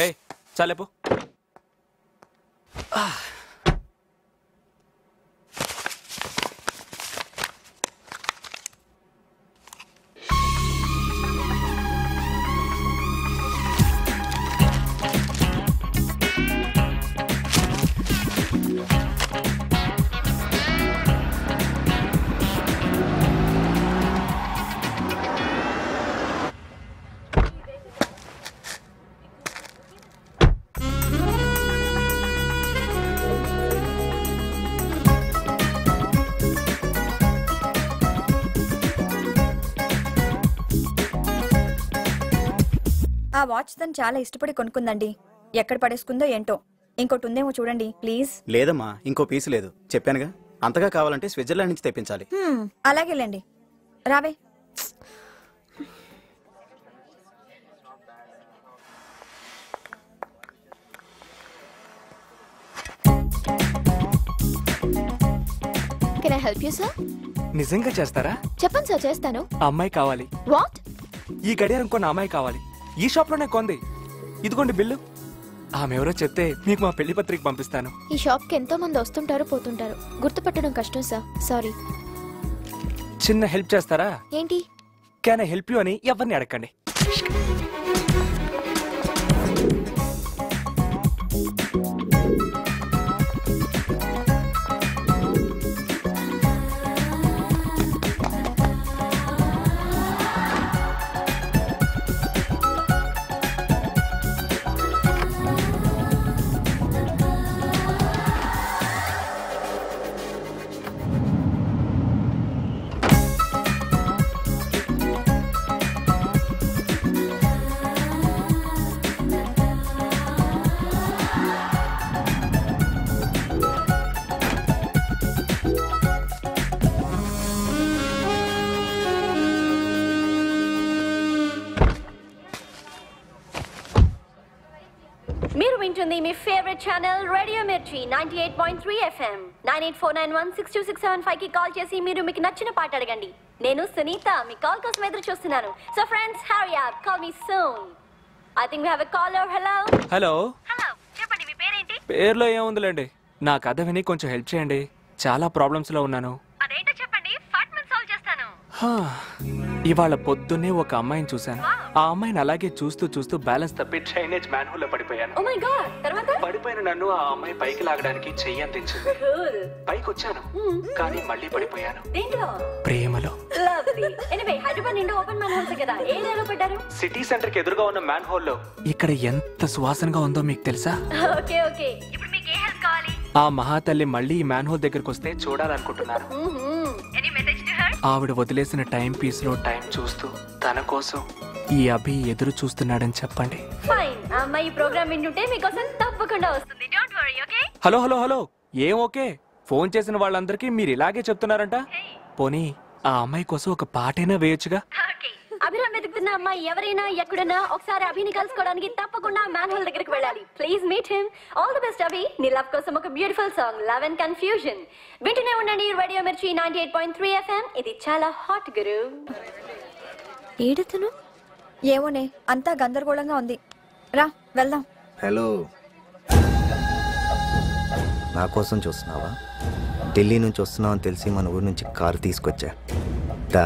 ఏ చాలేపు. ఆ వాచ్ తను చాలా ఇష్టపడి కొనుక్కుందండి. ఎక్కడ పడేసుకుందో ఏంటో. ఇంకోటి ఉందేమో చూడండి ప్లీజ్. లేదమ్మా, ఇంకో పీసు లేదు. చెప్పానుగా, అంతగా కావాలంటే స్విట్జర్లాండ్ నుంచి తెప్పించాలి. అలాగేలేండి. రావే. Can I help you sir? నిజంగా చేస్తారా? చెప్పండి సార్, చేస్తాను. అమ్మాయి కావాలి. వాట్? ఈ గడియారం కొన్న అమ్మాయి కావాలి. ఈ షాప్ లోనే కొంది. ఇదిగోండి బిల్లు. ఆమె ఎవరో చెప్తే మీకు మా పెళ్లి పత్రిక పంపిస్తాను. ఈ షాప్ కి ఎంతో మంది వస్తుంటారు పోతుంటారు, గుర్తుపట్టడం కష్టం సార్. సారీ. చిన్న హెల్ప్ చేస్తారా? ఏంటి? క్యాన్ ఐ హెల్ప్ యూ అని ఎవరిని అడగండి. మీరు వింటుంది మీ ఫేవరెట్ ఛానల్ రేడియో మిర్చి 98.3 FM. 9849162675 కి కాల్ చేసి మీరు మీకు నచ్చిన పాట అడగండి. నేను సునీత మీ కాల్ కోసం ఎదురు చూస్తున్నాను. So friends, hurry up, call me soon. I think we have a caller. Hello. Hello. Hello, చెప్పండి మీ పేరేంటి? పేర్లో ఏముందిలేండి. నా కథ విని కొంచెం హెల్ప్ చేయండి. చాలా ప్రాబ్లమ్స్ లో ఉన్నాను. అదేంటో చెప్పండి, ఫాట్మన్ సాల్వ్ చేస్తాను. ఇవాళ పొద్దున్నే ఒక అమ్మాయిని చూశాను. ఆ అమ్మాయిని అలాగే చూస్తూ చూస్తూ బ్యాలెన్స్ తప్పి డ్రైనేజ్ మ్యాన్హోల్ లో పడిపోయాను. Oh my god. తర్వాత పడిపోయిన నన్ను ఆ అమ్మాయి పైకి లాగడానికి చెయ్యి అందించింది. పైకి వచ్చాను, కానీ మళ్ళీ పడిపోయాను. దేంట్లో? ప్రేమలో. లవ్లీ. ఎనీవే, హైదరాబాద్ నిండా ఓపెన్ మ్యాన్ హోల్స్ కదా, ఏ ఏరియాలో పడ్డారు? సిటీ సెంటర్ కి ఎదురుగా ఉన్న మ్యాన్ హోల్ లో. ఇక్కడ ఎంత సువాసనగా ఉందో మీకు తెలుసా? ఓకే ఓకే, ఇప్పుడు మీకు ఏ హెల్ప్ కావాలి? ఆ మహాతల్లి మళ్ళీ ఈ మ్యాన్ హోల్ దగ్గరకు వస్తే చూడాలనుకుంటున్నాను. Any message to her? ఆవిడ వదిలేసిన టైం పీస్ లో టైం చూస్తూ తన కోసం ఈ అభి ఎదురు చూస్తున్నాడని చెప్పండి. ఫైన్, ఆ అమ్మాయి ప్రోగ్రామ్ వింటుంటే మీకోసం తప్పకుండా వస్తుంది. Don't worry, okay? Hello hello hello, ఏం ఓకే? ఫోన్ చేసిన వాళ్ళందరికీ మీరు ఇలాగే చెప్తున్నారంట. పోనీ ఆ అమ్మాయి కోసం ఒక పాటైనా వేయొచ్చుగా. ఓకే, అభిరామ్ వెతుకుతున్న అమ్మాయి ఎవరైనా ఎక్కడున్నా ఒకసారి అభిని కలుసుకోవడానికి తప్పకుండా మ్యాన్ హోల్ దగ్గరికి వెళ్ళాలి. Please meet him. All the best Abhi. నీ లవ్ కోసం ఒక beautiful song love and confusion వింటూనే ఉండండి. రేడియో మిర్చి 98.3 FM. ఇది చాలా హాట్ గురు. ఏడతను? ఏమోనే, అంతా గందరగోళంగా ఉంది. రా వెళ్దాం. హలో, నా కోసం చూస్తున్నావా? ఢిల్లీ నుంచి వస్తున్నావు అని తెలిసి మన ఊరి నుంచి కారు తీసుకొచ్చా. దా.